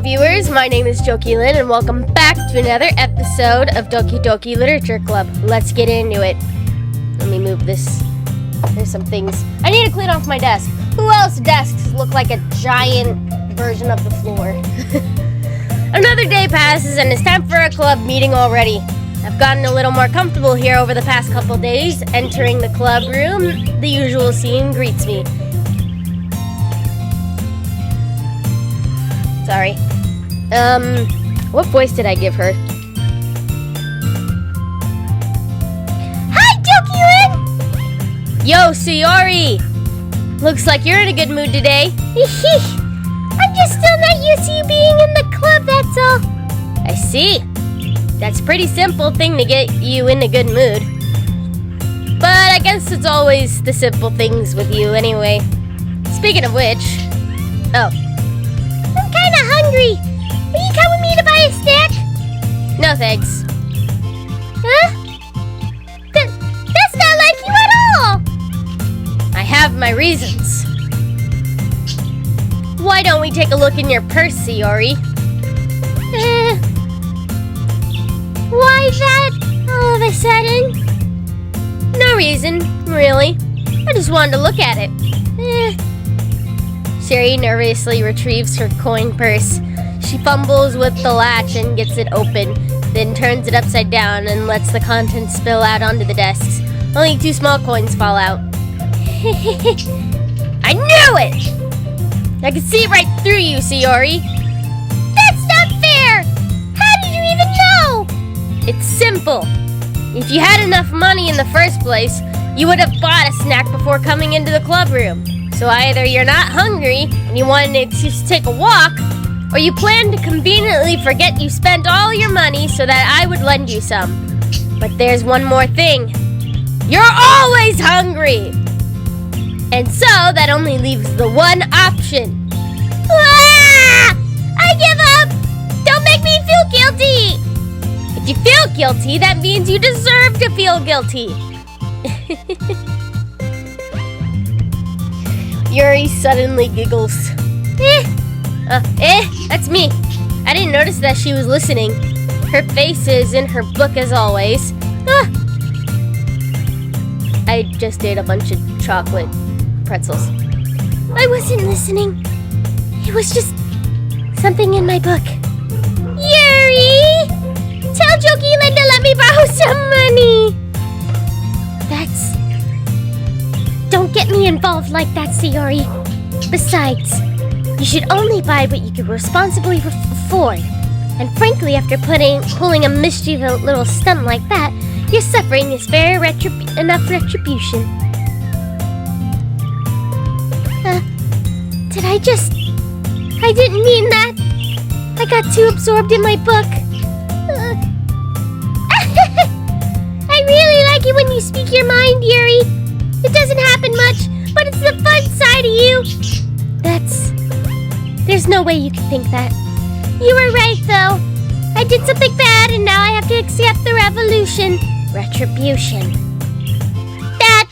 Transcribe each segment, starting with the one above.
viewers, my name is Dokii and welcome back to another episode of Doki Literature Club. Let's get into it. Let me move this. There's some things. I need to clean off my desk. Who else's desks look like a giant version of the floor? Another day passes and it's time for a club meeting already. I've gotten a little more comfortable here over the past couple days. Entering the club room, the usual scene greets me. Sorry. What voice did I give her? Hi, Dokii! Yo, Sayori! Looks like you're in a good mood today. I'm just still not used to you being in the club, that's all. I see. That's a pretty simple thing to get you in a good mood. But I guess it's always the simple things with you anyway. Speaking of which... Oh. I'm kinda hungry. Will you come with me to buy a snack? No thanks. Huh? That's not like you at all! I have my reasons. Why don't we take a look in your purse, Sayori? Why that all of a sudden? No reason, really. I just wanted to look at it. Sherry nervously retrieves her coin purse. She fumbles with the latch and gets it open, then turns it upside down and lets the contents spill out onto the desks. Only 2 small coins fall out. I knew it! I could see right through you, Sayori. That's not fair! How did you even know? It's simple. If you had enough money in the first place, you would have bought a snack before coming into the club room. So either you're not hungry and you wanted to just take a walk, or you plan to conveniently forget you spent all your money so that I would lend you some. But there's one more thing. You're always hungry! And so that only leaves the one option. Ah! I give up! Don't make me feel guilty! If you feel guilty, that means you deserve to feel guilty. Yuri suddenly giggles. That's me. I didn't notice that she was listening. Her face is in her book as always. I just ate a bunch of chocolate pretzels. I wasn't listening. It was just something in my book. Yuri! Tell Dokii to let me borrow some money! Don't get me involved like that, Sayori. Besides, you should only buy what you can responsibly afford. And frankly, after pulling a mischievous little stunt like that, your suffering is very enough retribution. I didn't mean that. I got too absorbed in my book. I really like it when you speak your mind, Yuri. It doesn't happen much, but it's the fun side of you. There's no way you can think that. You were right, though. I did something bad, and now I have to accept the retribution. That...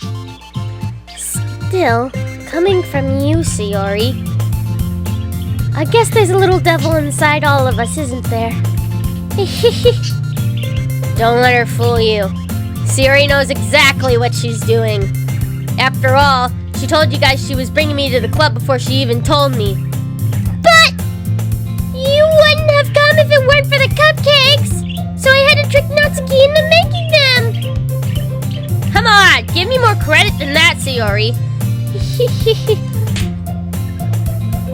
Still, coming from you, Sayori. I guess there's a little devil inside all of us, isn't there? Don't let her fool you. Sayori knows exactly what she's doing. After all, she told you guys she was bringing me to the club before she even told me. But you wouldn't have come if it weren't for the cupcakes. So I had to trick Natsuki into making them. Come on, give me more credit than that, Sayori.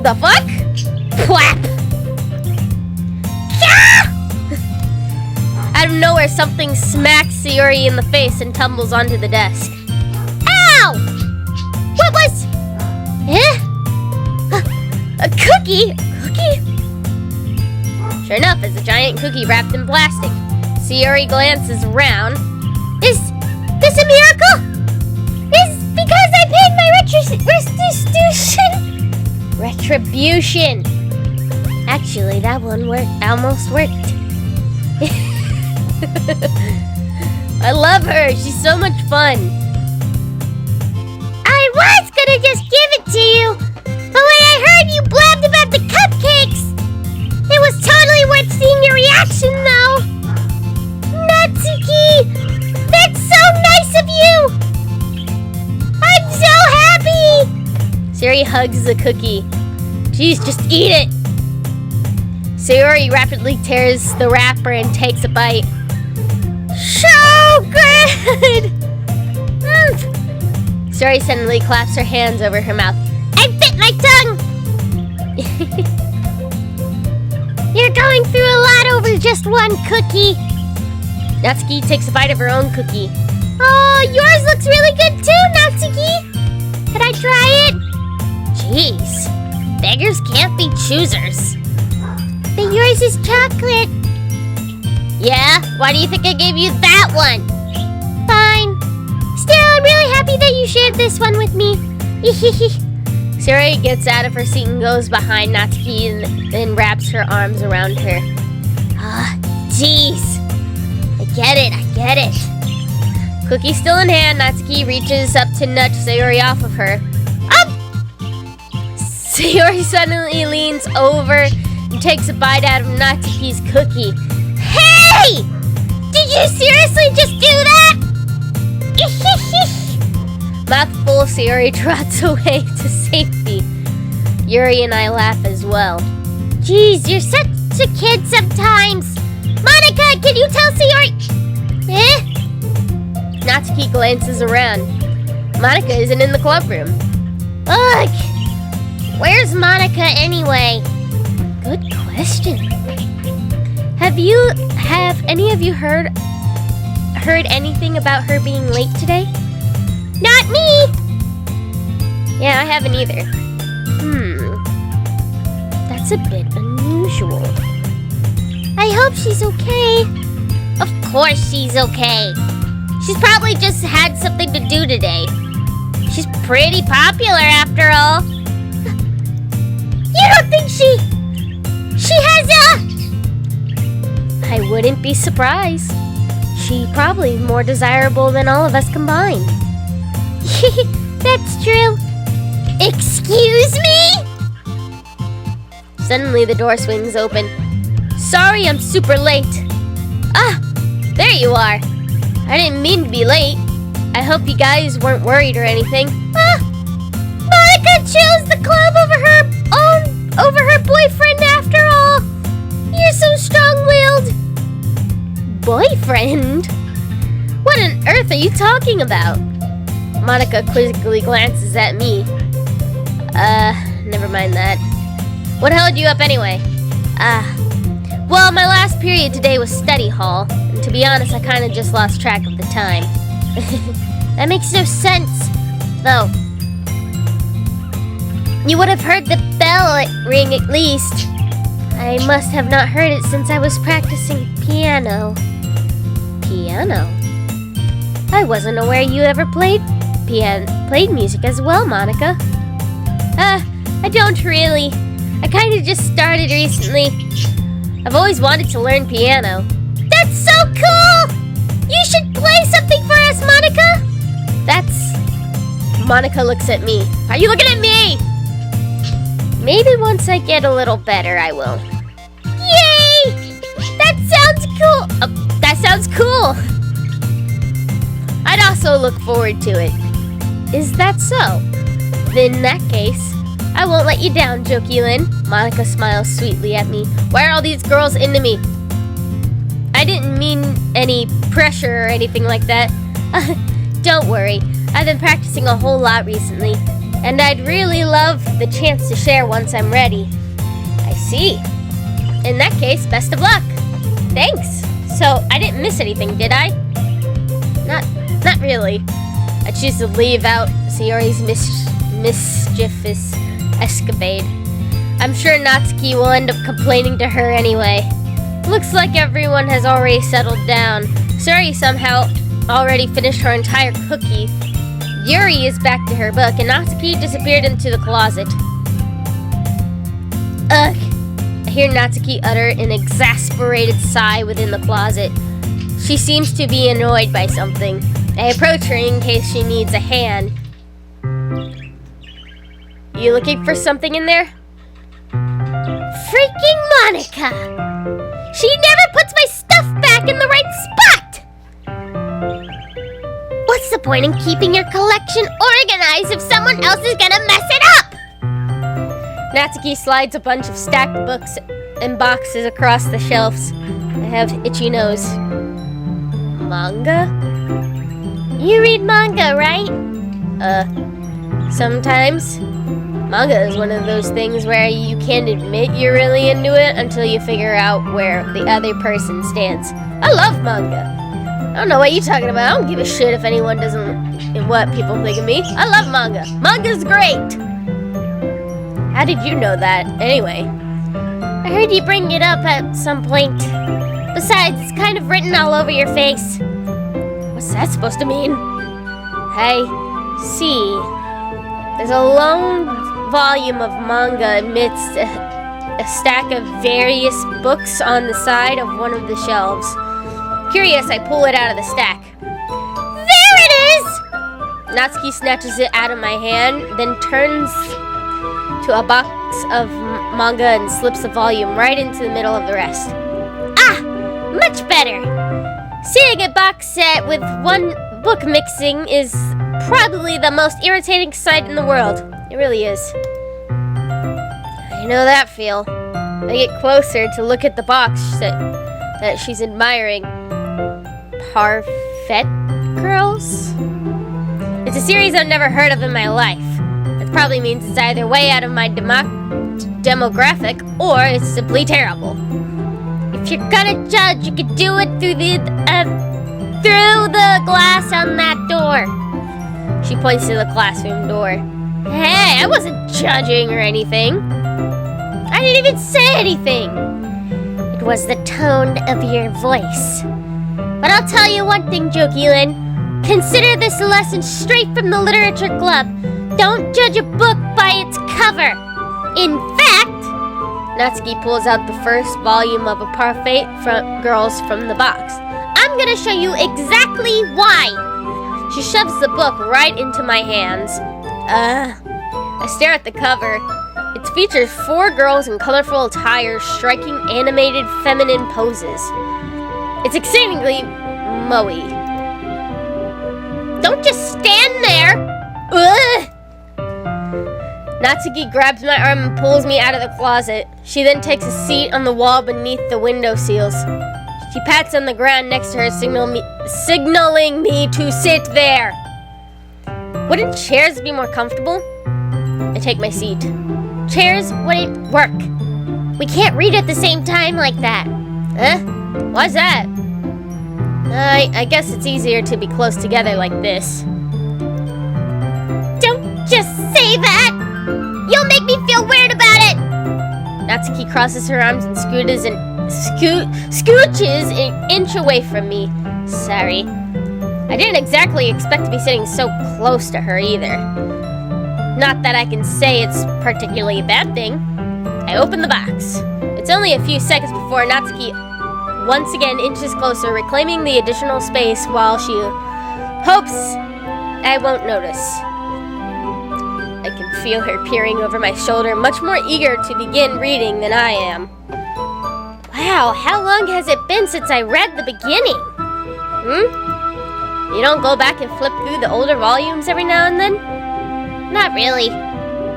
The fuck? Plap! Out of nowhere, something smacks Sayori in the face and tumbles onto the desk. Ow! What was... A cookie? Sure enough, it's a giant cookie wrapped in plastic. Sayori glances around. Is this a miracle? Is because I paid my retribution. Actually, that one almost worked. I love her. She's so much fun. I was gonna just give it to you, but when I heard you blabbed about the cupcakes, it loving your reaction, though! Natsuki! That's so nice of you! I'm so happy! Sayori hugs the cookie. Jeez, just eat it! Sayori rapidly tears the wrapper and takes a bite. So good! Sayori suddenly claps her hands over her mouth. I bit my tongue! You're going through a lot over just one cookie. Natsuki takes a bite of her own cookie. Oh, yours looks really good too, Natsuki. Can I try it? Jeez, beggars can't be choosers. But yours is chocolate. Yeah? Why do you think I gave you that one? Fine. Still, I'm really happy that you shared this one with me. Sayori gets out of her seat and goes behind Natsuki and then wraps her arms around her. Ah, jeez. I get it. Cookie still in hand, Natsuki reaches up to nudge Sayori off of her. Sayori suddenly leans over and takes a bite out of Natsuki's cookie. Hey! Did you seriously just do that? Mouthful of Sayori trots away to safety. Yuri and I laugh as well. Jeez, you're such a kid sometimes. Monica, can you tell Sayori? Natsuki glances around. Monica isn't in the club room. Ugh! Where's Monica anyway? Good question. Have any of you heard anything about her being late today? Not me! Yeah, I haven't either. That's a bit unusual. I hope she's okay. Of course she's okay. She's probably just had something to do today. She's pretty popular after all. You don't think she has I wouldn't be surprised. She's probably more desirable than all of us combined. That's true. Excuse me? Suddenly the door swings open. Sorry, I'm super late. Ah, there you are. I didn't mean to be late. I hope you guys weren't worried or anything. Monica chose the club over her boyfriend after all. You're so strong-willed. Boyfriend? What on earth are you talking about? Monica quizzically glances at me. Never mind that. What held you up anyway? Well, my last period today was study hall, and to be honest, I kind of just lost track of the time. That makes no sense, though. You would have heard the bell ring at least. I must have not heard it since I was practicing piano. Piano? I wasn't aware you ever played music as well, Monica. I don't really. I kind of just started recently. I've always wanted to learn piano. That's so cool! You should play something for us, Monica! Monica looks at me. Are you looking at me? Maybe once I get a little better, I will. Yay! That sounds cool! That sounds cool! I'd also look forward to it. Is that so? Then in that case, I won't let you down, Dokii-lin. Monica smiles sweetly at me. Why are all these girls into me? I didn't mean any pressure or anything like that. Don't worry, I've been practicing a whole lot recently, and I'd really love the chance to share once I'm ready. I see. In that case, best of luck. Thanks. So, I didn't miss anything, did I? Not really. I choose to leave out Sayori's mischievous escapade. I'm sure Natsuki will end up complaining to her anyway. Looks like everyone has already settled down. Sayori somehow already finished her entire cookie. Yuri is back to her book, and Natsuki disappeared into the closet. Ugh! I hear Natsuki utter an exasperated sigh within the closet. She seems to be annoyed by something. I approach her in case she needs a hand. You looking for something in there? Freaking Monica! She never puts my stuff back in the right spot! What's the point in keeping your collection organized if someone else is gonna mess it up? Natsuki slides a bunch of stacked books and boxes across the shelves. I have itchy nose. Manga? You read manga, right? Sometimes. Manga is one of those things where you can't admit you're really into it until you figure out where the other person stands. I love manga. I don't know what you're talking about. I don't give a shit if anyone doesn't, what people think of me. I love manga. Manga's great. How did you know that, anyway? I heard you bring it up at some point. Besides, it's kind of written all over your face. What's that supposed to mean? I see. There's a long volume of manga amidst a stack of various books on the side of one of the shelves. Curious, I pull it out of the stack. There it is! Natsuki snatches it out of my hand, then turns to a box of manga and slips the volume right into the middle of the rest. Ah! Much better! Seeing a box set with one book mixing is probably the most irritating sight in the world. It really is. I know that feel. I get closer to look at the box that she's admiring. Parfait Girls? It's a series I've never heard of in my life. That probably means it's either way out of my demographic or it's simply terrible. If you're gonna judge, you could do it through the glass on that door. She points to the classroom door. Hey, I wasn't judging or anything. I didn't even say anything. It was the tone of your voice. But I'll tell you one thing, Dokii-Lin. Consider this a lesson straight from the literature club. Don't judge a book by its cover. In fact, Natsuki pulls out the first volume of A Parfait Girls from the box. I'm gonna show you exactly why. She shoves the book right into my hands. I stare at the cover. It features 4 girls in colorful attire striking animated feminine poses. It's exceedingly moe-y. Don't just stand there! Ugh! Natsuki grabs my arm and pulls me out of the closet. She then takes a seat on the wall beneath the window sills. She pats on the ground next to her, signaling me to sit there. Wouldn't chairs be more comfortable? I take my seat. Chairs wouldn't work. We can't read at the same time like that. Huh? Why's that? I guess it's easier to be close together like this. Don't just say that! You'll make me feel weird about it! Natsuki crosses her arms and scooches an inch away from me. Sorry. I didn't exactly expect to be sitting so close to her either. Not that I can say it's particularly a bad thing. I open the box. It's only a few seconds before Natsuki once again inches closer, reclaiming the additional space while she hopes I won't notice. I can feel her peering over my shoulder, much more eager to begin reading than I am. Wow, how long has it been since I read the beginning? You don't go back and flip through the older volumes every now and then? Not really.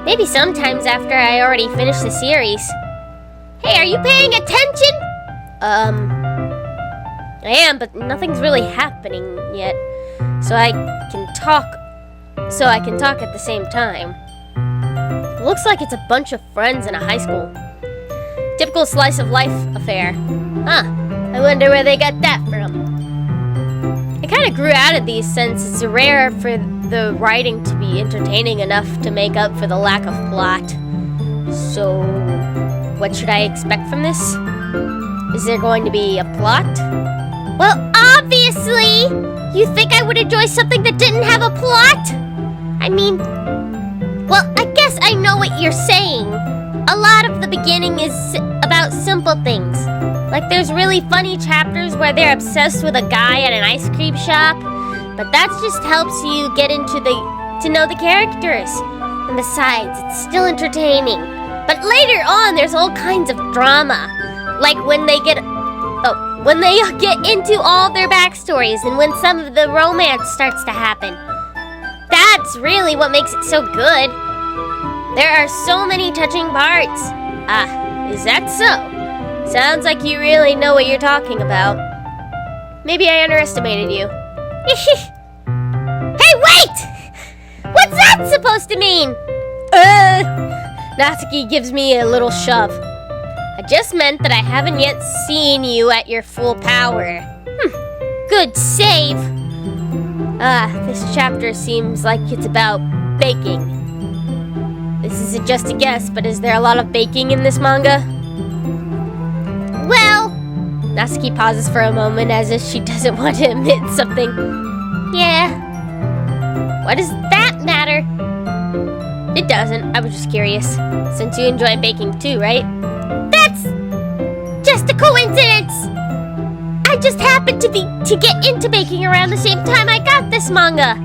Maybe sometimes after I already finish the series. Hey, are you paying attention? I am, but nothing's really happening yet. So I can talk at the same time. It looks like it's a bunch of friends in a high school. Typical slice of life affair. Huh, I wonder where they got that from. I kind of grew out of these since it's rare for the writing to be entertaining enough to make up for the lack of plot. So, what should I expect from this? Is there going to be a plot? Well, obviously! You think I would enjoy something that didn't have a plot? I mean, well, I guess I know what you're saying. A lot of the beginning is about simple things. Like there's really funny chapters where they're obsessed with a guy at an ice cream shop. But that just helps you get to know the characters. And besides, it's still entertaining. But later on, there's all kinds of drama. Like when they get Oh, when they get into all their backstories and when some of the romance starts to happen. That's really what makes it so good. There are so many touching parts. Ah, is that so? Sounds like you really know what you're talking about. Maybe I underestimated you. Hey, wait! What's that supposed to mean? Natsuki gives me a little shove. I just meant that I haven't yet seen you at your full power. Good save. This chapter seems like it's about baking. This isn't just a guess, but is there a lot of baking in this manga? Well, Natsuki pauses for a moment as if she doesn't want to admit something. Yeah. Why does that matter? It doesn't. I was just curious. Since you enjoy baking too, right? That's just a coincidence. I just happened to get into baking around the same time I got this manga.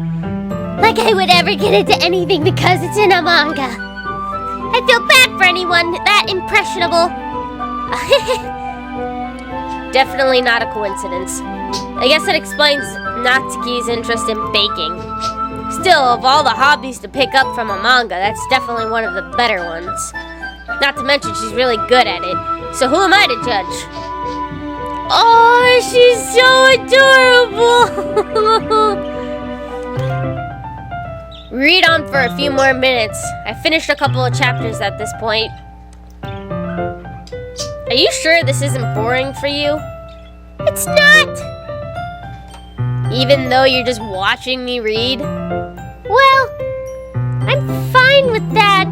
Like I would ever get into anything because it's in a manga. I feel bad for anyone that impressionable. Definitely not a coincidence. I guess that explains Natsuki's interest in baking. Still, of all the hobbies to pick up from a manga, that's definitely one of the better ones. Not to mention she's really good at it. So who am I to judge? Oh, she's so adorable! Read on for a few more minutes. I finished a couple of chapters at this point. Are you sure this isn't boring for you? It's not! Even though you're just watching me read? Well, I'm fine with that.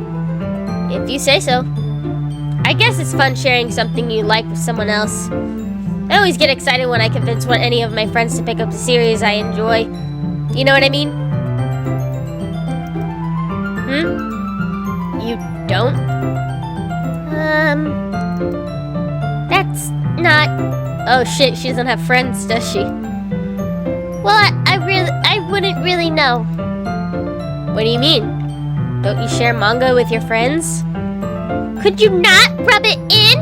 If you say so. I guess it's fun sharing something you like with someone else. I always get excited when I convince any of my friends to pick up the series I enjoy. You know what I mean? You don't? That's not... Oh shit, she doesn't have friends, does she? Well, I wouldn't really know. What do you mean? Don't you share manga with your friends? Could you not rub it in?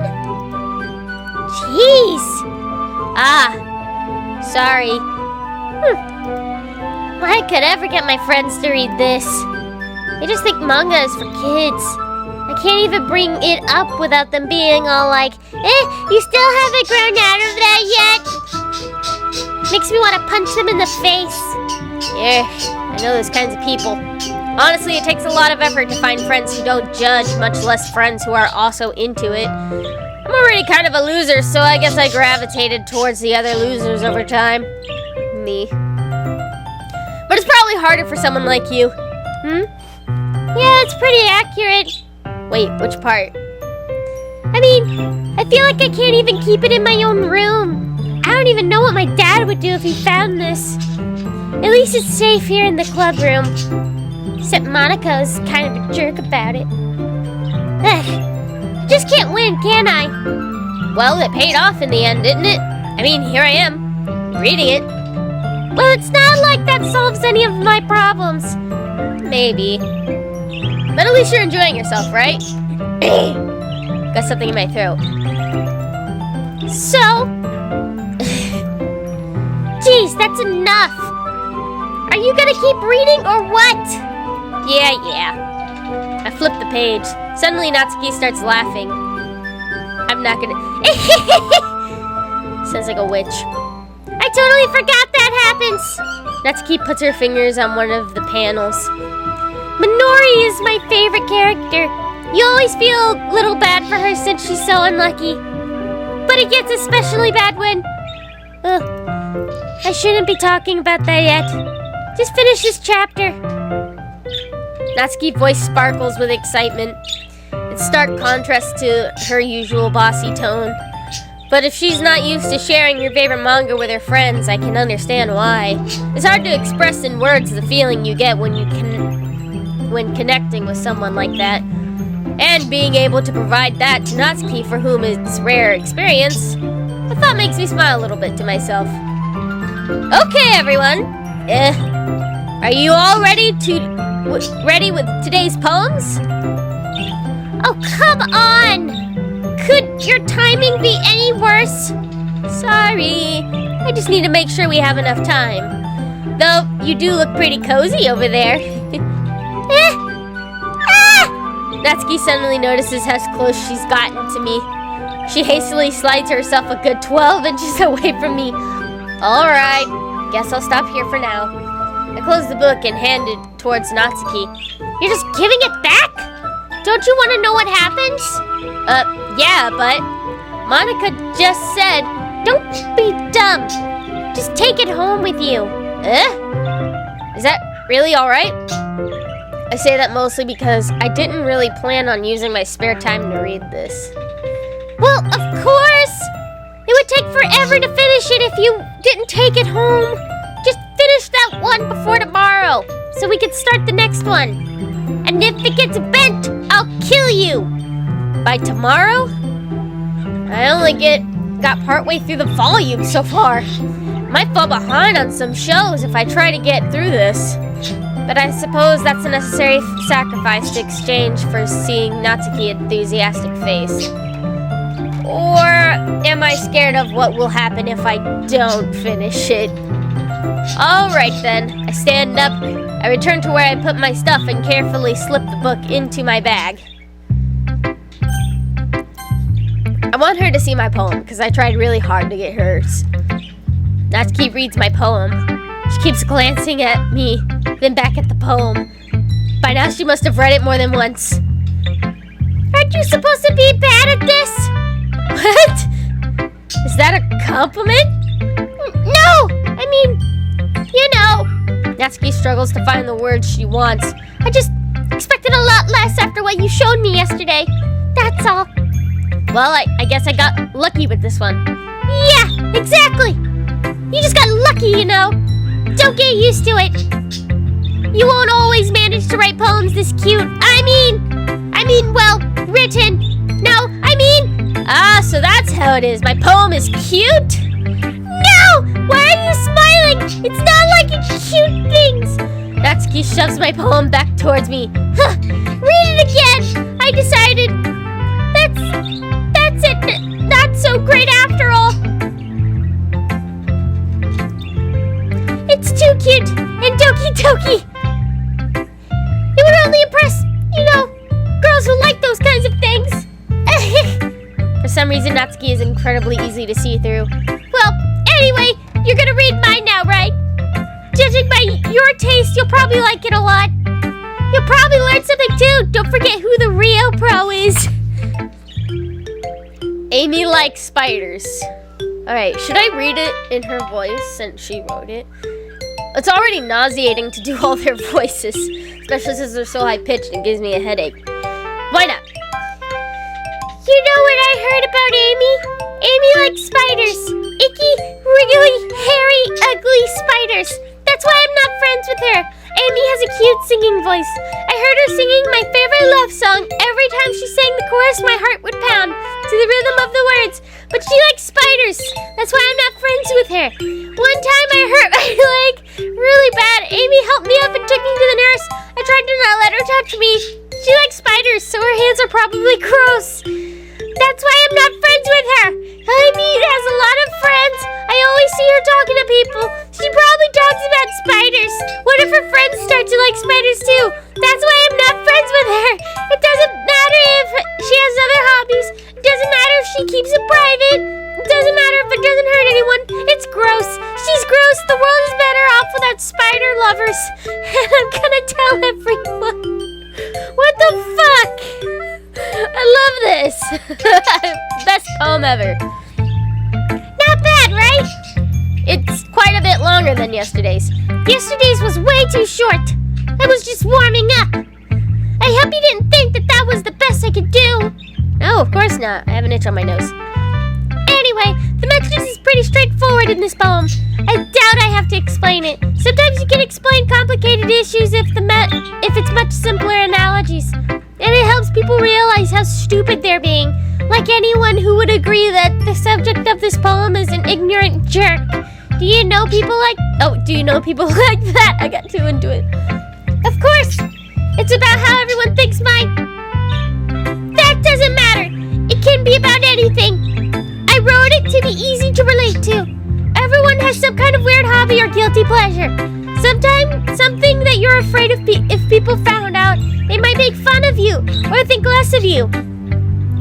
Jeez. Sorry. Why could I ever get my friends to read this? They just think manga is for kids. I can't even bring it up without them being all like, you still haven't grown out of that yet? Makes me want to punch them in the face. Yeah, I know those kinds of people. Honestly, it takes a lot of effort to find friends who don't judge, much less friends who are also into it. I'm already kind of a loser, so I guess I gravitated towards the other losers over time. Me. But it's probably harder for someone like you. Yeah, it's pretty accurate. Wait, which part? I mean, I feel like I can't even keep it in my own room. I don't even know what my dad would do if he found this. At least it's safe here in the club room. Except Moniko's kind of a jerk about it. I just can't win, can I? Well, it paid off in the end, didn't it? I mean, here I am, reading it. Well, it's not like that solves any of my problems. Maybe. But at least you're enjoying yourself, right? Got something in my throat. So? Jeez, that's enough. Are you gonna keep reading or what? Yeah. I flip the page. Suddenly Natsuki starts laughing. I'm not gonna... Sounds like a witch. I totally forgot that happens. Natsuki puts her fingers on one of the panels. Minori is my favorite character. You always feel a little bad for her since she's so unlucky. But it gets especially bad when... I shouldn't be talking about that yet. Just finish this chapter. Natsuki's voice sparkles with excitement. It's stark contrast to her usual bossy tone. But if she's not used to sharing your favorite manga with her friends, I can understand why. It's hard to express in words the feeling you get when connecting with someone like that. And being able to provide that to Natsuki, for whom it's rare experience, the thought makes me smile a little bit to myself. Okay, everyone. Are you all ready with today's poems? Oh, come on! Could your timing be any worse? Sorry. I just need to make sure we have enough time. Though, you do look pretty cozy over there. Natsuki suddenly notices how close she's gotten to me. She hastily slides herself a good 12 inches away from me. Alright, guess I'll stop here for now. I close the book and hand it towards Natsuki. You're just giving it back? Don't you want to know what happens? Yeah, but Monica just said, don't be dumb. Just take it home with you. Is that really alright? I say that mostly because I didn't really plan on using my spare time to read this. Well, of course! It would take forever to finish it if you didn't take it home. Just finish that one before tomorrow, so we can start the next one. And if it gets bent, I'll kill you! By tomorrow? I only got partway through the volume so far. Might fall behind on some shows if I try to get through this. But I suppose that's a necessary sacrifice to exchange for seeing Natsuki's enthusiastic face. Or am I scared of what will happen if I don't finish it? Alright then, I stand up, I return to where I put my stuff and carefully slip the book into my bag. I want her to see my poem because I tried really hard to get hers. Natsuki reads my poem. She keeps glancing at me, then back at the poem. By now she must have read it more than once. Aren't you supposed to be bad at this? What? Is that a compliment? No! I mean, you know. Natsuki struggles to find the words she wants. I just expected a lot less after what you showed me yesterday. That's all. Well, I guess I got lucky with this one. Yeah, exactly! You just got lucky, you know. Don't get used to it. You won't always manage to write poems this cute. I mean, well, written. No, so that's how it is. My poem is cute? No! Why are you smiling? It's not like it's cute things. Natsuki shoves my poem back towards me. Huh, read it again. I decided. That's it. Not so great after all. It's too cute and doki. It would only impress, girls who like those kinds of things. For some reason, Natsuki is incredibly easy to see through. Well, anyway, you're gonna read mine now, right? Judging by your taste, you'll probably like it a lot. You'll probably learn something too. Don't forget who the real pro is. Amy likes spiders. Alright, should I read it in her voice since she wrote it? It's already nauseating to do all their voices, especially since they're so high-pitched and gives me a headache. Why not? You know what I heard about Amy? Amy likes spiders. Icky, wriggly, hairy, ugly spiders. That's why I'm not friends with her. Amy has a cute singing voice. I heard her singing my favorite love song. Every time she sang the chorus, my heart would pound to the rhythm of the words. But she likes spiders. That's why I'm not friends with her. One time I hurt my leg really bad. Amy helped me up and took me to the nurse. I tried to not let her touch me. She likes spiders, so her hands are probably gross. That's why I'm not friends with her. Amy has a lot of friends. I always see her talking to people. She probably talks about spiders. What if her friends start to like spiders too? That's why I'm not friends with her. It doesn't matter if she has other hobbies. It doesn't matter if she keeps it private. It doesn't matter if it doesn't hurt anyone. It's gross. She's gross. The world is better off without spider lovers. And I'm gonna tell everyone. What the fuck? I love this. Best poem ever. Not bad, right? It's quite a bit longer than yesterday's. Yesterday's was way too short. I was just warming up. I hope you didn't think that was the best I could do. No, of course not. I have an itch on my nose. Anyway, the message is pretty straightforward in this poem. I doubt I have to explain it. Sometimes you can explain complicated issues if it's much simpler analogies. And it helps people realize how stupid they're being. Like anyone who would agree that the subject of this poem is an ignorant jerk. Do you know people like that? I got too into it. Of course! It's about how everyone thinks That doesn't matter. It can be about anything. I wrote it to be easy to relate of weird hobby or guilty pleasure. Sometimes something that you're afraid of if people found out, they might make fun of you or think less of you.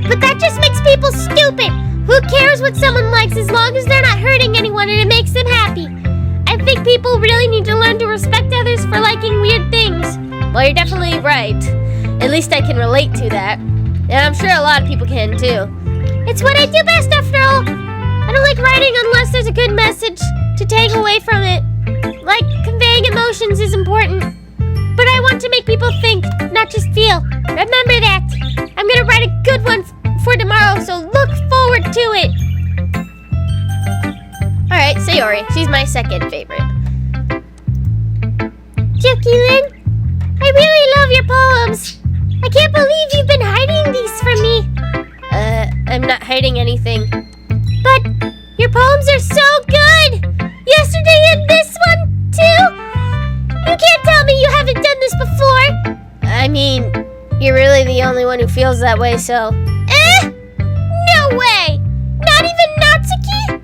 But that just makes people stupid. Who cares what someone likes as long as they're not hurting anyone and it makes them happy? I think people really need to learn to respect others for liking weird things. Well, you're definitely right. At least I can relate to that. And I'm sure a lot of people can too. It's what I do best after all. I don't like writing unless there's a good message to take away from it. Like, conveying emotions is important. But I want to make people think, not just feel. Remember that. I'm gonna write a good one for tomorrow, so look forward to it. Alright, Sayori. She's my second favorite. Dokii-Lin, I really love your poems. I can't believe you've been hiding these from me. I'm not hiding anything. But your poems are so good! Yesterday and this one, too? You can't tell me you haven't done this before! I mean, you're really the only one who feels that way, so... No way! Not even Natsuki?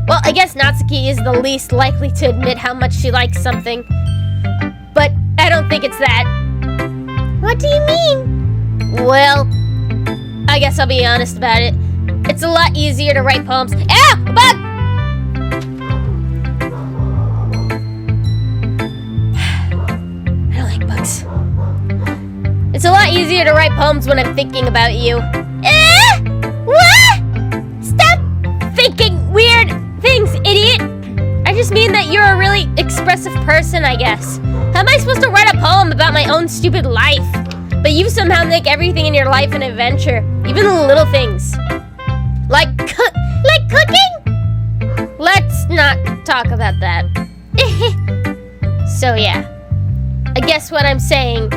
Well, I guess Natsuki is the least likely to admit how much she likes something. But I don't think it's that. What do you mean? Well, I guess I'll be honest about it. It's a lot easier to write poems. Ah! A bug! I don't like bugs. It's a lot easier to write poems when I'm thinking about you. What? Stop thinking weird things, idiot! I just mean that you're a really expressive person, I guess. How am I supposed to write a poem about my own stupid life? But you somehow make everything in your life an adventure, even the little things. Like cooking? Let's not talk about that. So yeah, I guess what I'm saying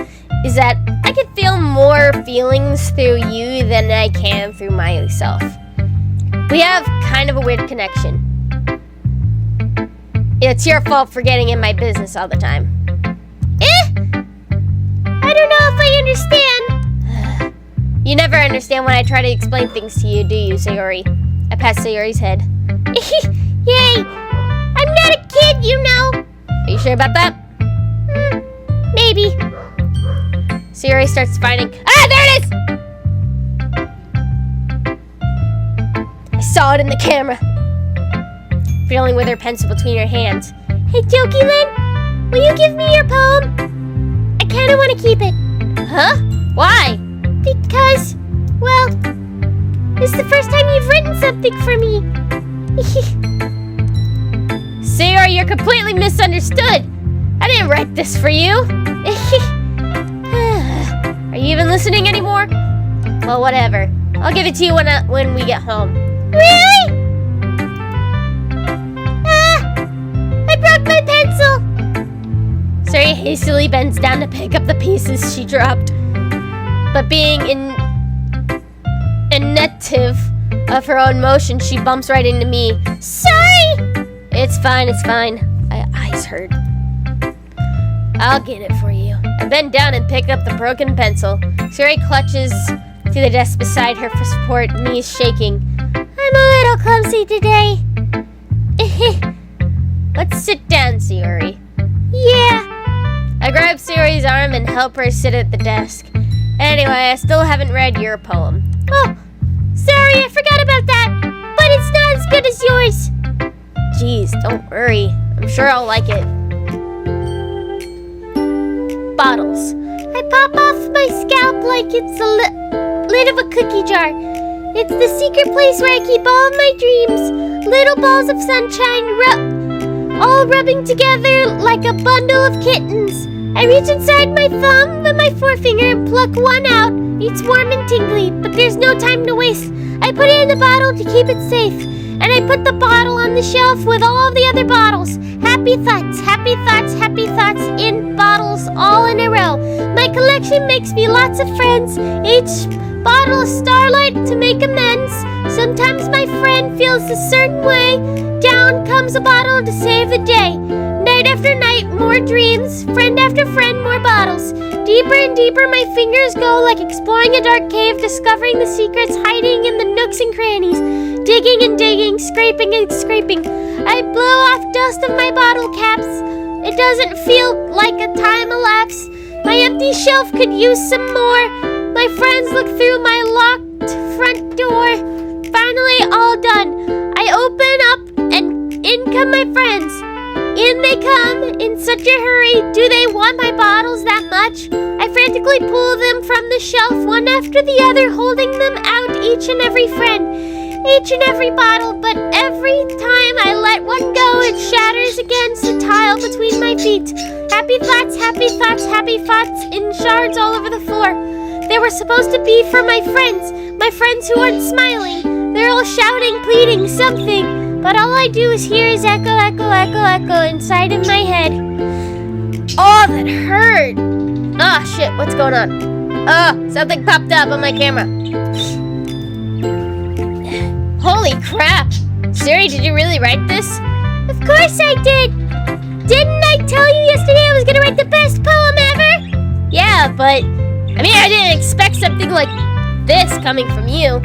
is that I can feel more feelings through you than I can through myself. We have kind of a weird connection. It's your fault for getting in my business all the time. I don't know if I understand. You never understand when I try to explain things to you, do you, Sayori? I pat Sayori's head. Yay! I'm not a kid, you know. Are you sure about that? Maybe. Sayori starts finding... Ah, there it is! I saw it in the camera. Feeling with her pencil between her hands. Hey, Dokii-Lin, will you give me your poem? I kind of want to keep it. Huh? Why? Because, well, it's the first time you've written something for me. Sayori, you're completely misunderstood. I didn't write this for you. Are you even listening anymore? Well, whatever. I'll give it to you when we get home. Really? I broke my pencil. Sayori hastily bends down to pick up the pieces she dropped. But being inattentive of her own motion, she bumps right into me. Sorry! It's fine. My eyes hurt. I'll get it for you. I bend down and pick up the broken pencil. Sayori clutches to the desk beside her for support, knees shaking. I'm a little clumsy today. Let's sit down, Sayori. Yeah. I grab Sayori's arm and help her sit at the desk. Anyway, I still haven't read your poem. Oh, sorry, I forgot about that. But it's not as good as yours. Jeez, don't worry. I'm sure I'll like it. Bottles. I pop off my scalp like it's a lid of a cookie jar. It's the secret place where I keep all of my dreams. Little balls of sunshine all rubbing together like a bundle of kittens. I reach inside my thumb and my forefinger and pluck one out. It's warm and tingly, but there's no time to waste. I put it in the bottle to keep it safe. And I put the bottle on the shelf with all of the other bottles. Happy thoughts, happy thoughts, happy thoughts in bottles all in a row. My collection makes me lots of friends. Each bottle is starlight to make amends. Sometimes my friend feels a certain way. Down comes a bottle to save the day. Night after night, more dreams. Friend after friend, more bottles. Deeper and deeper my fingers go, like exploring a dark cave, discovering the secrets hiding in the nooks and crannies. Digging and digging, scraping and scraping. I blow off dust of my bottle caps. It doesn't feel like a time elapse. My empty shelf could use some more. My friends look through my locked front door. Finally, all done. I open up and in come my friends. In they come in such a hurry. Do they want my bottles that much? I frantically pull them from the shelf, one after the other, holding them out, each and every friend, each and every bottle. But every time I let one go, it shatters against the tile between my feet. Happy thoughts, happy thoughts, happy thoughts in shards all over the floor. They were supposed to be for my friends who aren't smiling. They're all shouting, pleading, something. But all I do is hear is echo, echo, echo, echo inside of my head. Oh, that hurt. Ah, shit, what's going on? Oh, something popped up on my camera. Holy crap. Siri, did you really write this? Of course I did. Didn't I tell you yesterday I was going to write the best poem ever? Yeah, but, I didn't expect something like this coming from you.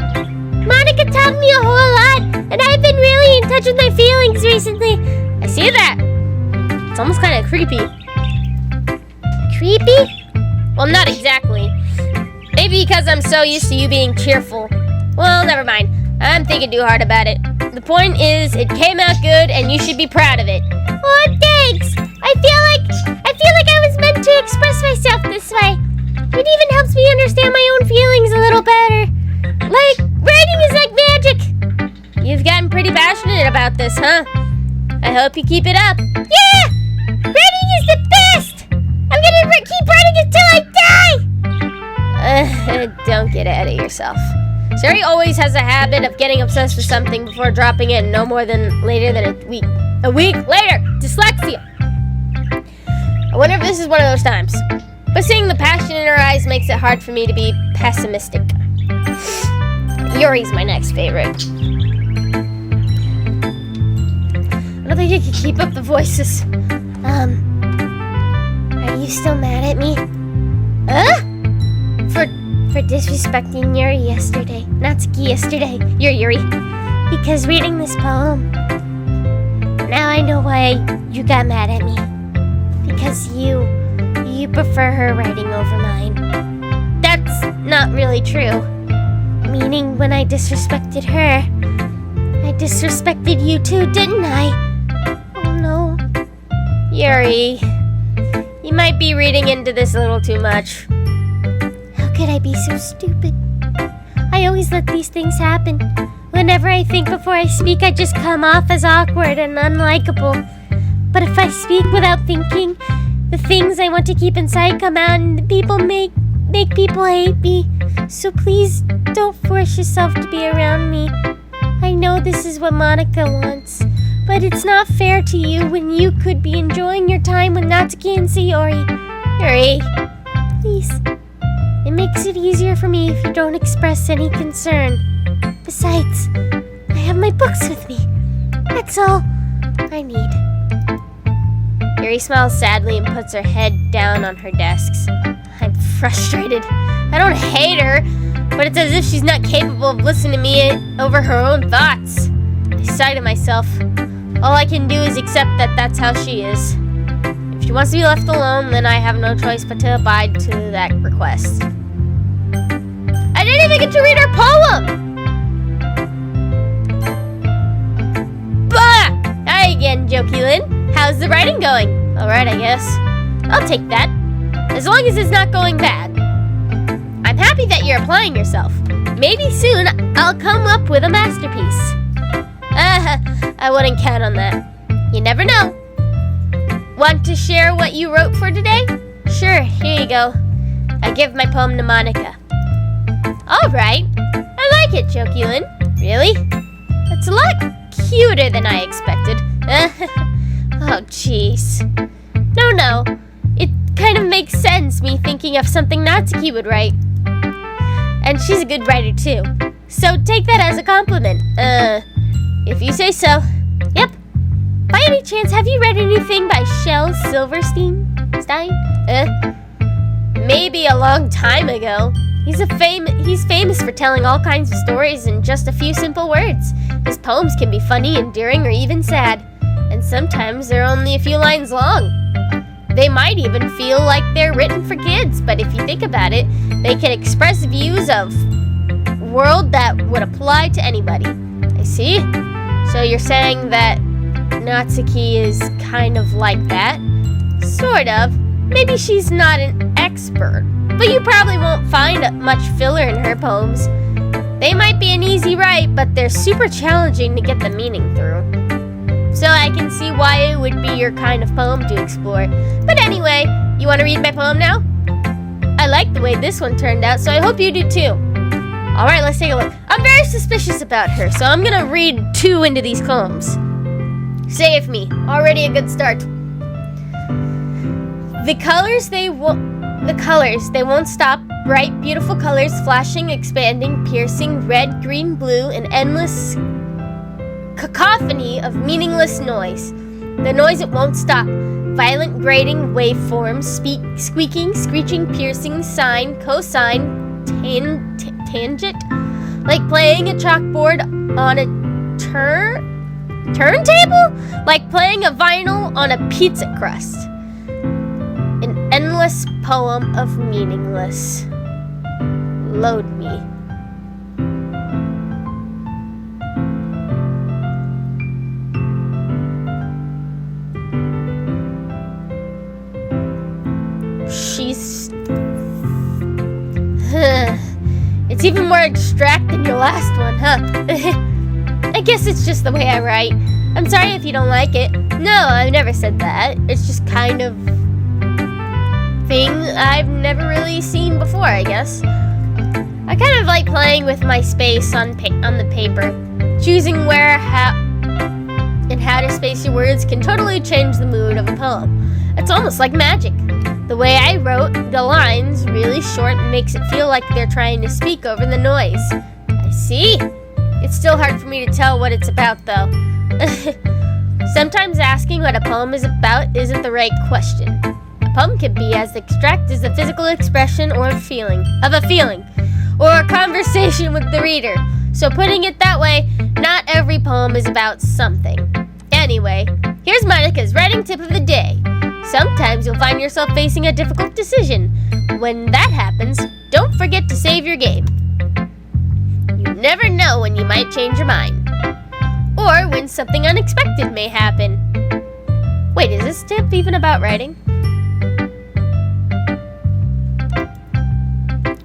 Monica taught me a whole lot, and I've been really in touch with my feelings recently. I see that. It's almost kind of creepy. Creepy? Well, not exactly. Maybe because I'm so used to you being cheerful. Well, never mind. I'm thinking too hard about it. The point is, it came out good, and you should be proud of it. Oh, thanks. I feel like I was meant to express myself this way. It even helps me understand my own feelings a little better. Like, writing is like magic. You've gotten pretty passionate about this, huh? I hope you keep it up. Yeah! Writing is the best! I'm gonna keep writing until I die! Don't get ahead of yourself. Sari always has a habit of getting obsessed with something before dropping it no more than later than a week. A week later! Dyslexia! I wonder if this is one of those times. But seeing the passion in her eyes makes it hard for me to be pessimistic. Yuri's my next favorite. I don't think you can keep up the voices. Are you still mad at me? For disrespecting Yuri yesterday. Natsuki yesterday. Yuri. Because reading this poem. Now I know why you got mad at me. Because you prefer her writing over mine. That's not really true. Meaning when I disrespected her, I disrespected you too, didn't I? Oh no. Yuri, you might be reading into this a little too much. How could I be so stupid? I always let these things happen. Whenever I think before I speak, I just come off as awkward and unlikable. But if I speak without thinking, the things I want to keep inside come out and people make people hate me. So please don't force yourself to be around me. I know this is what Monica wants, but it's not fair to you when you could be enjoying your time with Natsuki and Sayori. Yuri, please. It makes it easier for me if you don't express any concern. Besides, I have my books with me. That's all I need. Yuri smiles sadly and puts her head down on her desks. I'm frustrated. I don't hate her, but it's as if she's not capable of listening to me over her own thoughts. I sigh to myself. All I can do is accept that that's how she is. If she wants to be left alone, then I have no choice but to abide to that request. I didn't even get to read her poem! Bah! Hi again, Jokilin. How's the writing going? Alright, I guess. I'll take that. As long as it's not going bad. I'm happy that you're applying yourself. Maybe soon I'll come up with a masterpiece. I wouldn't count on that. You never know. Want to share what you wrote for today? Sure, here you go. I give my poem to Monica. Alright. I like it, Jokilin. Really? That's a lot cuter than I expected. Oh, jeez. No. It kind of makes sense, me thinking of something Natsuki would write. And she's a good writer, too. So take that as a compliment. If you say so. Yep. By any chance, have you read anything by Shel Silverstein? Maybe a long time ago. He's famous for telling all kinds of stories in just a few simple words. His poems can be funny, endearing, or even sad. And sometimes they're only a few lines long. They might even feel like they're written for kids, but if you think about it, they can express views of world that would apply to anybody. I see. So you're saying that Natsuki is kind of like that? Sort of. Maybe she's not an expert, but you probably won't find much filler in her poems. They might be an easy write, but they're super challenging to get the meaning through. So I can see why it would be your kind of poem to explore. But anyway, you want to read my poem now? I like the way this one turned out, so I hope you do too. Alright, let's take a look. I'm very suspicious about her, so I'm gonna read 2 into these poems. Say it with me. Already a good start. The colors, they won't stop. Bright, beautiful colors, flashing, expanding, piercing, red, green, blue, an endless cacophony of meaningless noise. The noise, it won't stop. Violent, grating, waveforms, squeaking, screeching, piercing, sine, cosine, tangent, like playing a chalkboard on a turntable, like playing a vinyl on a pizza crust. An endless poem of meaningless. Load me. It's even more abstract than your last one, huh? I guess it's just the way I write. I'm sorry if you don't like it. No, I've never said that. It's just kind of thing I've never really seen before, I guess. I kind of like playing with my space on the paper. Choosing where, how, and how to space your words can totally change the mood of a poem. It's almost like magic. The way I wrote the lines really short makes it feel like they're trying to speak over the noise. I see. It's still hard for me to tell what it's about, though. Sometimes asking what a poem is about isn't the right question. A poem can be as abstract as the physical expression or a feeling, or a conversation with the reader. So putting it that way, not every poem is about something. Anyway, here's Monica's writing tip of the day. Sometimes you'll find yourself facing a difficult decision. When that happens, don't forget to save your game. You never know when you might change your mind. Or when something unexpected may happen. Wait, is this tip even about writing?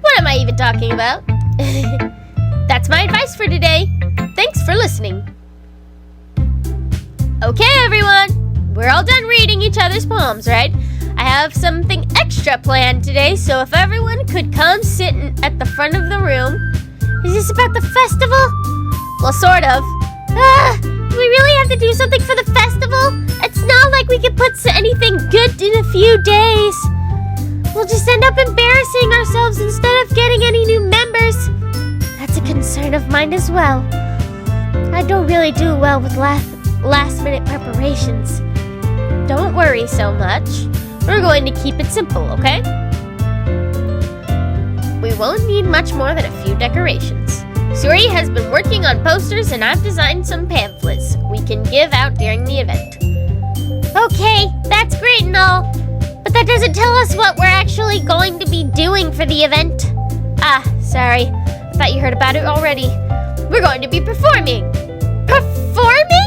What am I even talking about? That's my advice for today. Thanks for listening. Okay, everyone. We're all done reading each other's poems, right? I have something extra planned today, so if everyone could come sit at the front of the room. Is this about the festival? Well, sort of. Do we really have to do something for the festival? It's not like we can put anything good in a few days. We'll just end up embarrassing ourselves instead of getting any new members. That's a concern of mine as well. I don't really do well with last-minute preparations. Don't worry so much. We're going to keep it simple, okay? We won't need much more than a few decorations. Suri has been working on posters and I've designed some pamphlets we can give out during the event. Okay, that's great and all, but that doesn't tell us what we're actually going to be doing for the event. Ah, sorry. I thought you heard about it already. We're going to be performing. Performing?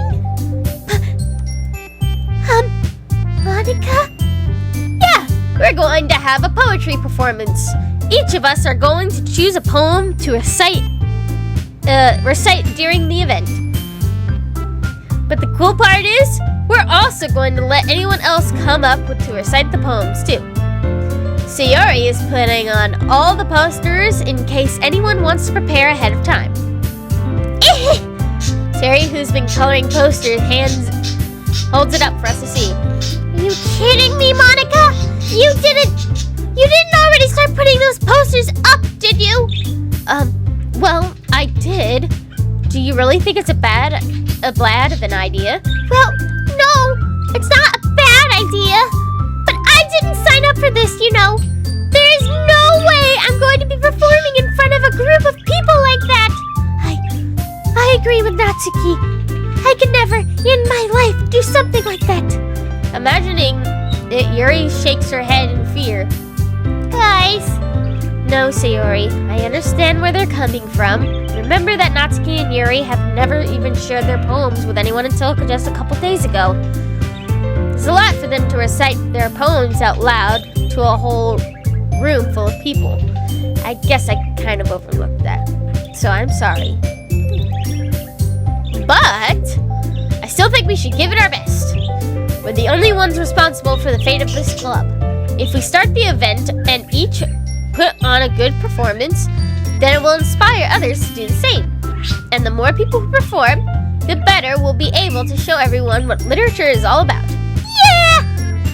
Monica? Yeah, we're going to have a poetry performance. Each of us are going to choose a poem to recite during the event. But the cool part is, we're also going to let anyone else come up to recite the poems too. Sayori is putting on all the posters in case anyone wants to prepare ahead of time. Sayori, who's been coloring posters, holds it up for us to see. Are you kidding me, Monica? You didn't already start putting those posters up, did you? Well, I did. Do you really think it's a bad of an idea? Well, no, it's not a bad idea. But I didn't sign up for this, you know. There's no way I'm going to be performing Natsuki, I could never in my life do something like that. Imagining it, Yuri shakes her head in fear. Guys! No, Sayori, I understand where they're coming from. Remember that Natsuki and Yuri have never even shared their poems with anyone until just a couple days ago. It's a lot for them to recite their poems out loud to a whole room full of people. I guess I kind of overlooked that, so I'm sorry. But I still think we should give it our best. We're the only ones responsible for the fate of this club. If we start the event and each put on a good performance, then it will inspire others to do the same. And the more people who perform, the better we'll be able to show everyone what literature is all about. Yeah!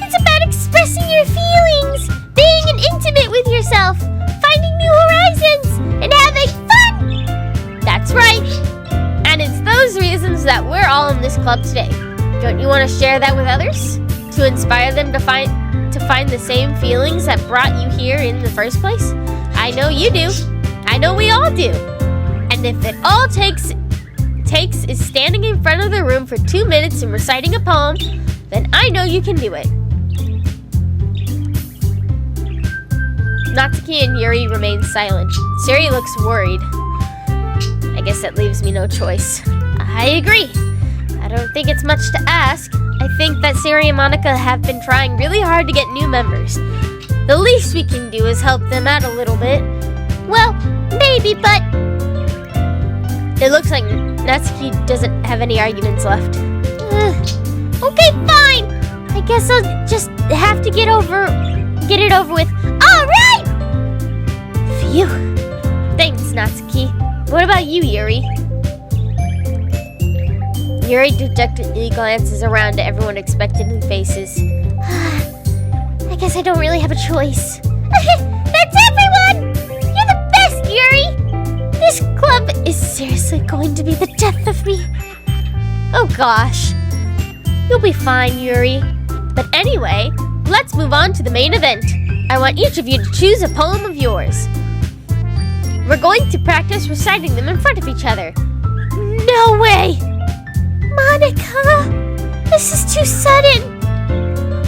It's about expressing your feelings, being intimate with yourself, finding new horizons, and having fun! That's right! And it's those reasons that we're all in this club today. Don't you want to share that with others? To inspire them to find the same feelings that brought you here in the first place? I know you do. I know we all do. And if it all takes is standing in front of the room for 2 minutes and reciting a poem, then I know you can do it. Natsuki and Yuri remain silent. Siri looks worried. I guess that leaves me no choice. I agree. I don't think it's much to ask. I think that Siri and Monica have been trying really hard to get new members. The least we can do is help them out a little bit. Well, maybe, but it looks like Natsuki doesn't have any arguments left. Okay, fine. I guess I'll just have to get it over with. All right! Phew. Thanks, Natsuki. What about you, Yuri? Yuri dejectedly glances around at everyone expectant faces. I guess I don't really have a choice. That's everyone! You're the best, Yuri! This club is seriously going to be the death of me. Oh gosh. You'll be fine, Yuri. But anyway, let's move on to the main event. I want each of you to choose a poem of yours. We're going to practice reciting them in front of each other. No way! Monica, this is too sudden.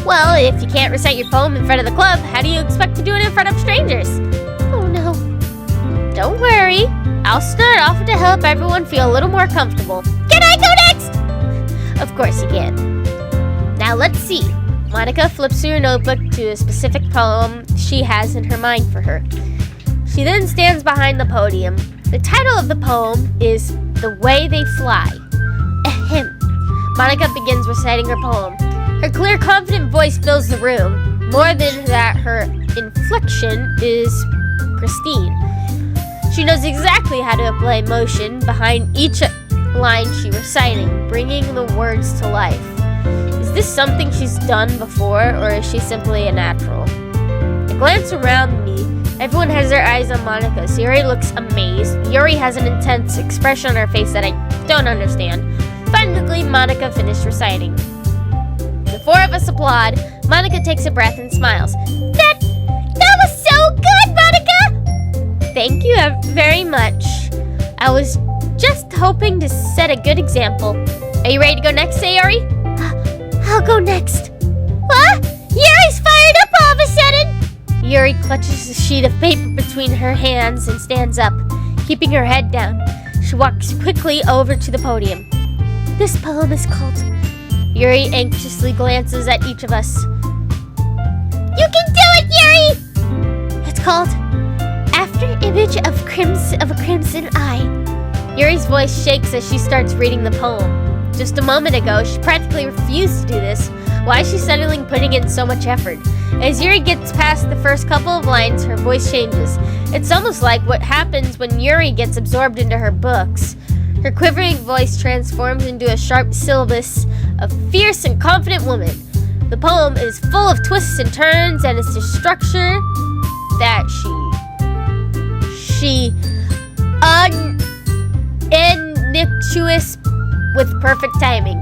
Well, if you can't recite your poem in front of the club, how do you expect to do it in front of strangers? Oh no. Don't worry. I'll start off to help everyone feel a little more comfortable. Can I go next? Of course you can. Now let's see. Monica flips through her notebook to a specific poem she has in her mind for her. She then stands behind the podium. The title of the poem is The Way They Fly. Ahem. Monica begins reciting her poem. Her clear, confident voice fills the room. More than that, her inflection is pristine. She knows exactly how to apply emotion behind each line she's reciting, bringing the words to life. Is this something she's done before, or is she simply a natural? I glance around me. Everyone has their eyes on Monica. Siri looks amazed. Yuri has an intense expression on her face that I don't understand. Finally, Monica finished reciting. The four of us applaud. Monica takes a breath and smiles. That was so good, Monica! Thank you very much. I was just hoping to set a good example. Are you ready to go next, Sayori? I'll go next. What? Yuri's fired up all of a sudden! Yuri clutches a sheet of paper between her hands and stands up, keeping her head down. She walks quickly over to the podium. This poem is called... Yuri anxiously glances at each of us. You can do it, Yuri! It's called After Image of a Crimson Eye. Yuri's voice shakes as she starts reading the poem. Just a moment ago, she practically refused to do this. Why is she suddenly putting in so much effort? As Yuri gets past the first couple of lines, her voice changes. It's almost like what happens when Yuri gets absorbed into her books. Her quivering voice transforms into a sharp syllabus of fierce and confident woman. The poem is full of twists and turns, and it's a structure that she intuitive with perfect timing.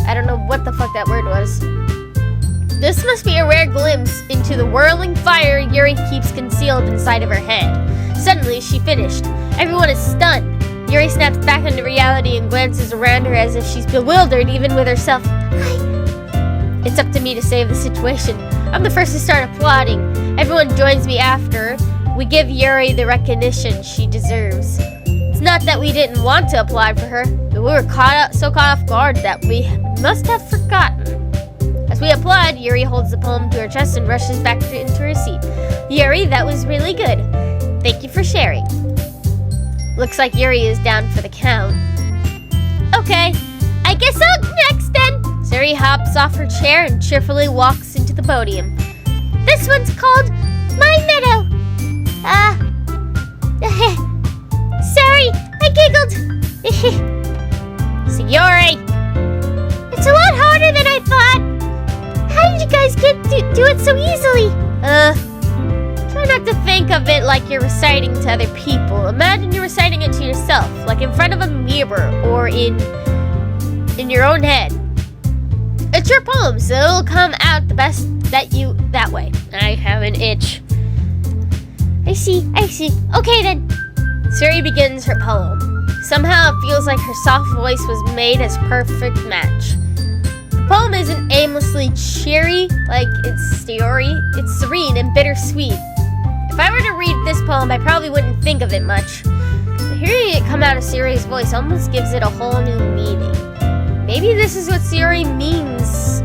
I don't know what the fuck that word was. This must be a rare glimpse into the whirling fire Yuri keeps concealed inside of her head. Suddenly, she finished. Everyone is stunned. Yuri snaps back into reality and glances around her as if she's bewildered even with herself. It's up to me to save the situation. I'm the first to start applauding. Everyone joins me after. We give Yuri the recognition she deserves. It's not that we didn't want to applaud for her, but we were so caught off guard that we must have forgotten. As we applaud, Yuri holds the poem to her chest and rushes back into her seat. Yuri, that was really good. Thank you for sharing. Looks like Yuri is down for the count. Okay, I guess I'll go next then. Yuri hops off her chair and cheerfully walks into the podium. This one's called My Meadow. Sorry, I giggled. So Yuri, it's a lot harder than I thought. How did you guys get to do it so easily? Try not to think of it like you're reciting to other people. Imagine you're reciting it to yourself, like in front of a mirror or in your own head. It's your poem, so it'll come out the best that way. I have an itch. I see. Okay then. Suri begins her poem. Somehow it feels like her soft voice was made as perfect match. The poem isn't aimlessly cheery like its story. It's serene and bittersweet. If I were to read this poem, I probably wouldn't think of it much. But hearing it come out of Suri's voice almost gives it a whole new meaning. Maybe this is what Suri means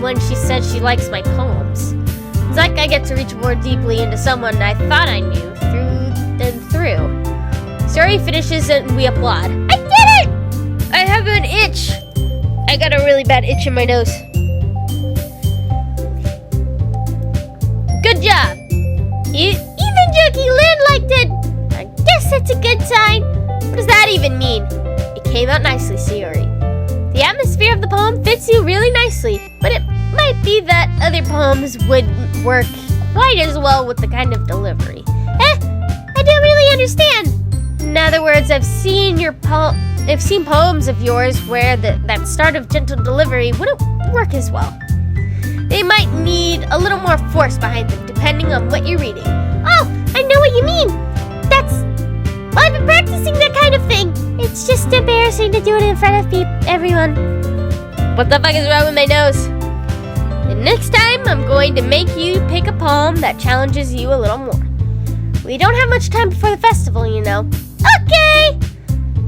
when she said she likes my poems. It's like I get to reach more deeply into someone I thought I knew through and through. Suri finishes and we applaud. I did it! I have an itch. I got a really bad itch in my nose. Good job. Even Dokii Lin liked it. I guess that's a good sign. What does that even mean? It came out nicely, Suri. The atmosphere of the poem fits you really nicely, but it might be that other poems wouldn't work quite as well with the kind of delivery. I don't really understand. In other words, I've seen poems of yours where that start of gentle delivery wouldn't work as well. They might need a little more force behind them, depending on what you're reading. Oh, I know what you mean. I've been practicing that kind of thing. It's just embarrassing to do it in front of everyone. What the fuck is wrong with my nose? And next time, I'm going to make you pick a poem that challenges you a little more. We don't have much time before the festival, you know. Okay!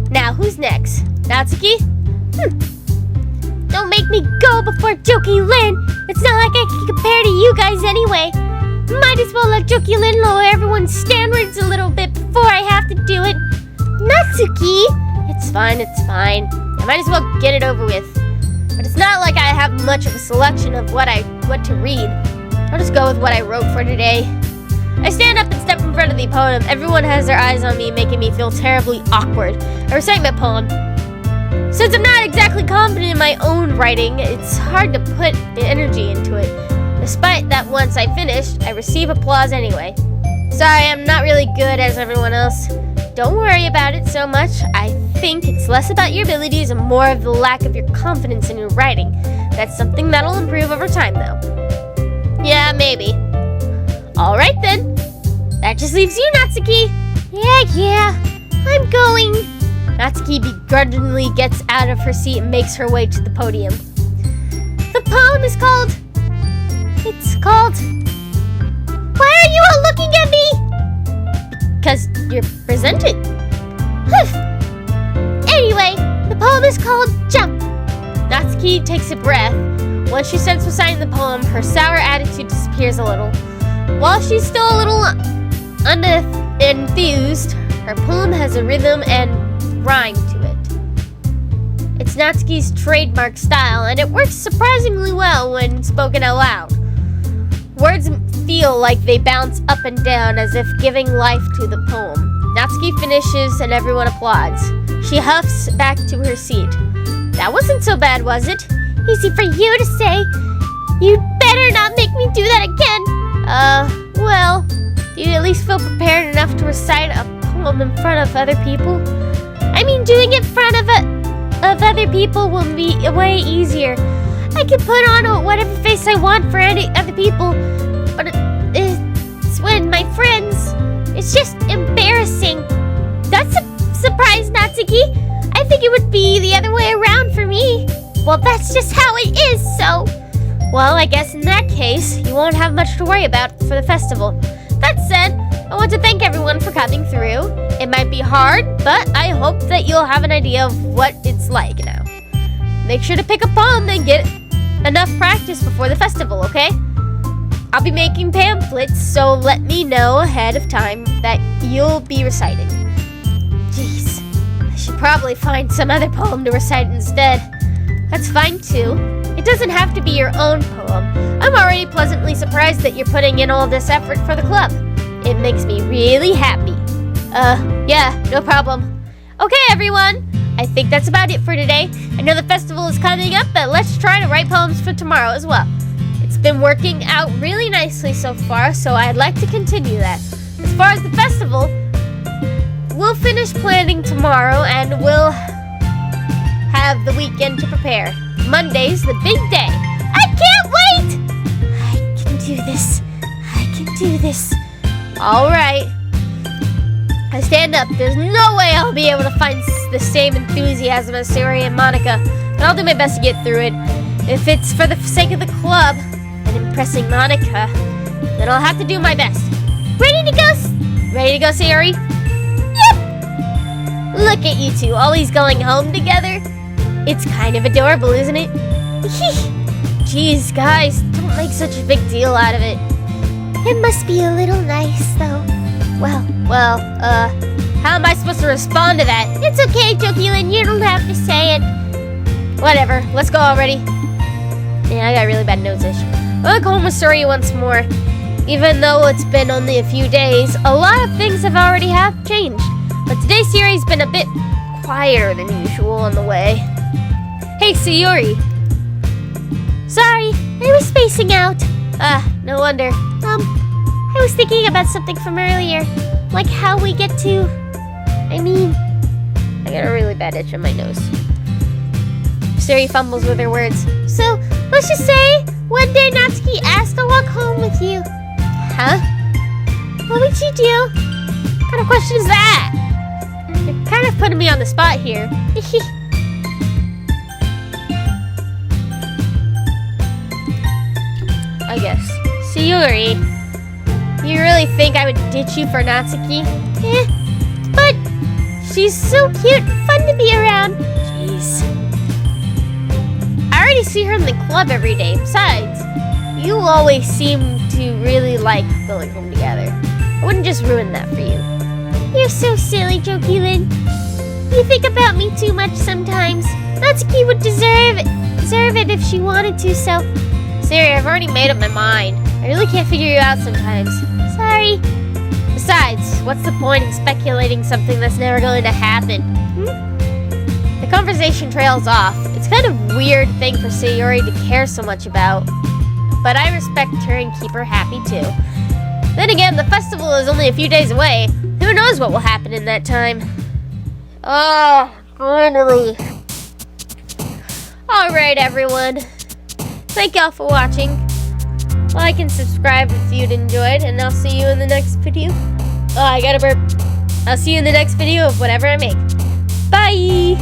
Now, who's next? Natsuki? Don't make me go before Dokii Lin. It's not like I can compare to you guys anyway. Might as well let Dokii Lin lower everyone's standards a little bit before I have to do it. Natsuki! It's fine. I might as well get it over with. But it's not like I have much of a selection of what to read. I'll just go with what I wrote for today. I stand up and step in front of the podium. Everyone has their eyes on me, making me feel terribly awkward. I recite my poem. Since I'm not exactly confident in my own writing, it's hard to put energy into it. Despite that once I finished, I receive applause anyway. Sorry, I'm not really good as everyone else. Don't worry about it so much. I think it's less about your abilities and more of the lack of your confidence in your writing. That's something that'll improve over time, though. Yeah, maybe. Alright then. That just leaves you, Natsuki. Yeah. I'm going. Natsuki begrudgingly gets out of her seat and makes her way to the podium. The poem is called... Why are you all looking at me? Because you're presented. Anyway, the poem is called Jump. Natsuki takes a breath. Once she starts reciting the poem, her sour attitude disappears a little. While she's still a little enthused, her poem has a rhythm and rhyme to it. It's Natsuki's trademark style, and it works surprisingly well when spoken out loud. Words feel like they bounce up and down as if giving life to the poem. Natsuki finishes and everyone applauds. She huffs back to her seat. That wasn't so bad, was it? Easy for you to say. You'd better not make me do that again. Well, do you at least feel prepared enough to recite a poem in front of other people? I mean, doing it in front of other people will be way easier. I can put on whatever face I want for any other people, but it's when my friends, it's just embarrassing. That's a surprise, Natsuki. Well, I guess in that case, you won't have much to worry about for the festival. That said, I want to thank everyone for coming through. It might be hard, but I hope that you'll have an idea of what it's like now. Make sure to pick a poem and get enough practice before the festival, okay? I'll be making pamphlets, so let me know ahead of time that you'll be reciting. Jeez, I should probably find some other poem to recite instead. That's fine too. It doesn't have to be your own poem. I'm already pleasantly surprised that you're putting in all this effort for the club. It makes me really happy. Yeah, no problem. Okay, everyone. I think that's about it for today. I know the festival is coming up, but let's try to write poems for tomorrow as well. It's been working out really nicely so far, so I'd like to continue that. As far as the festival, we'll finish planning tomorrow and we'll have the weekend to prepare. Monday's the big day. I can't wait! I can do this. I can do this. All right. I stand up. There's no way I'll be able to find the same enthusiasm as Sayori and Monica, but I'll do my best to get through it. If it's for the sake of the club and impressing Monica, then I'll have to do my best. Ready to go? Ready to go, Sayori? Yep! Look at you two, always going home together. It's kind of adorable, isn't it? Jeez, guys, don't make such a big deal out of it. It must be a little nice, though. Well, how am I supposed to respond to that? It's okay, Dokii, you don't have to say it. Whatever, let's go already. Yeah, I got a really bad nose itch. I'll go home with Sayori once more. Even though it's been only a few days, a lot of things have already changed. But today Sayori's been a bit quieter than usual on the way. Hey, Sayori. Sorry, I was spacing out. No wonder. I was thinking about something from earlier. Like how we get to... I got a really bad itch on my nose. Sayori fumbles with her words. So, let's just say, one day Natsuki asked to walk home with you. Huh? What would you do? What kind of question is that? You're kind of putting me on the spot here. I guess. Sayori, you really think I would ditch you for Natsuki? But she's so cute and fun to be around. Jeez. I already see her in the club every day. Besides, you always seem to really like going home together. I wouldn't just ruin that for you. You're so silly, Dokii. You think about me too much sometimes. Natsuki would deserve it if she wanted to, so... Sayori, I've already made up my mind. I really can't figure you out sometimes. Sorry. Besides, what's the point in speculating something that's never going to happen? The conversation trails off. It's kind of a weird thing for Sayori to care so much about. But I respect her and keep her happy too. Then again, the festival is only a few days away. Who knows what will happen in that time? Oh, finally. Alright, everyone. Thank y'all for watching. Like and subscribe if you'd enjoyed, and I'll see you in the next video. Oh, I gotta burp. I'll see you in the next video of whatever I make. Bye!